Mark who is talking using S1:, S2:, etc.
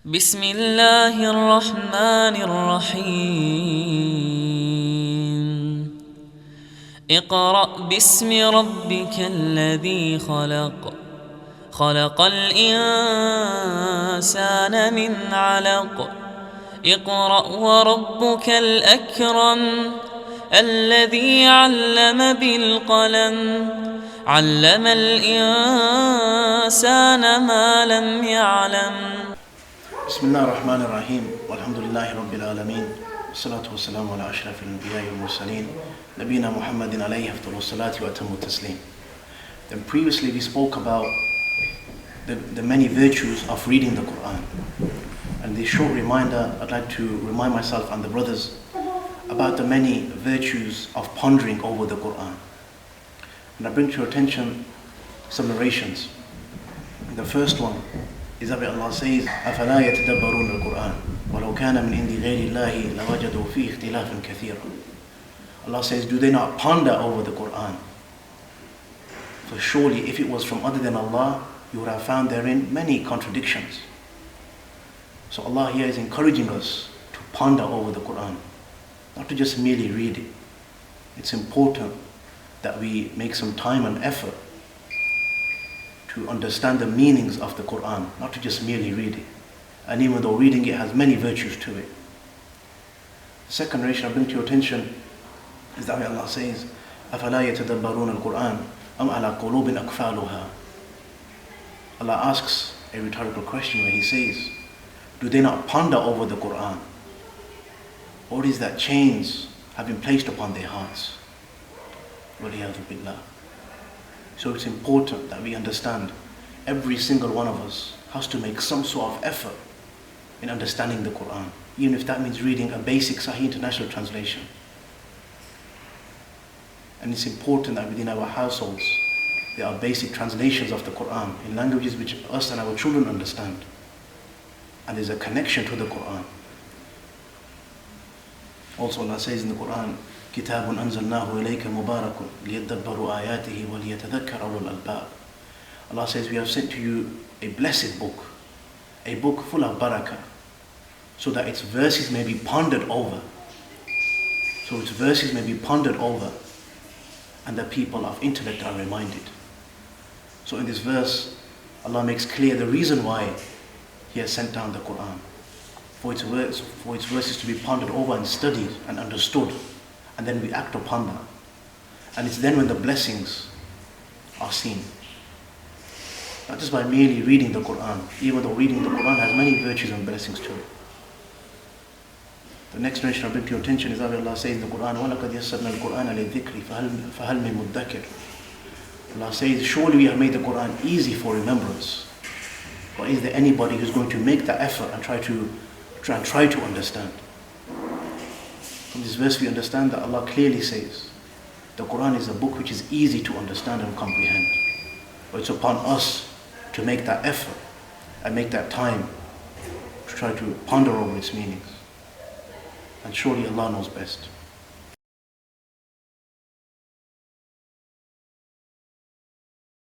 S1: بسم الله الرحمن الرحيم اقرأ باسم ربك الذي خلق خلق الإنسان من علق اقرأ وربك الأكرم الذي علم بالقلم علم الإنسان ما لم يعلم.
S2: بسم الله الرحمن الرحيم والحمد لله رب العالمين والصلاة والسلام على أشرف الأنبياء والمرسلين نبينا محمد عليه أفضل الصلاة وأتم التسليم. Then previously we spoke about the many virtues of reading the Quran. And this short reminder, I'd like to remind myself and the brothers about the many virtues of pondering over the Quran. And I bring to your attention some narrations. The first one is that Allah says, أَفَلَا يَتَدَبَّرُونَ الْقُرْآنَ وَلَوْ كَانَ مِنْ عِنْدِ غَيْرِ اللَّهِ لَوَجَدُوا فِيهِ اخْتِلَافًا كَثِيرًا. Allah says, do they not ponder over the Quran? For surely if it was from other than Allah, you would have found therein many contradictions. So Allah here is encouraging us to ponder over the Quran, not to just merely read it. It's important that we make some time and effort to understand the meanings of the Quran, not to just merely read it. And even though reading it has many virtues to it. The second narration I bring to your attention is that Allah says, أَفَلَا يَتَدَبَّرُونَ الْقُرْآنَ أَمْ عَلَى قُلُوبٍ أَقْفَالُهَا. Allah asks a rhetorical question where He says, do they not ponder over the Quran? Or is that chains have been placed upon their hearts? وَلِيَعْذُ بِاللَّهِ. So it's important that we understand every single one of us has to make some sort of effort in understanding the Quran, even if that means reading a basic Sahih International Translation. And it's important that within our households there are basic translations of the Quran in languages which us and our children understand. And there's a connection to the Quran. Also Allah says in the Quran, كِتَابٌ أَنزَلْنَاهُ إِلَيْكَ مُبَارَكٌ لِيَدَّبَّرُوا آيَاتِهِ وَلِيَتَذَكَّرَ أُولُو الْأَلْبَابِ. Allah says, we have sent to you a blessed book, a book full of barakah, so that its verses may be pondered over. So its verses may be pondered over, and the people of intellect are reminded. So in this verse, Allah makes clear the reason why He has sent down the Quran, for its verses to be pondered over and studied and understood, and then we act upon that. And it's then when the blessings are seen. Not just by merely reading the Quran, even though reading the Quran has many virtues and blessings to it. The next narration I bring to your attention is that Allah says in the Quran, وَلَقَدْ يَسَّرْنَا الْقُرْآنَ لِلذِّكْرِ فَهَلْ مِن مُدَّكِرٍ. Allah says, surely we have made the Quran easy for remembrance. But is there anybody who's going to make that effort and try to understand? From this verse we understand that Allah clearly says the Quran is a book which is easy to understand and comprehend. But it's upon us to make that effort and make that time to try to ponder over its meanings. And surely Allah knows best.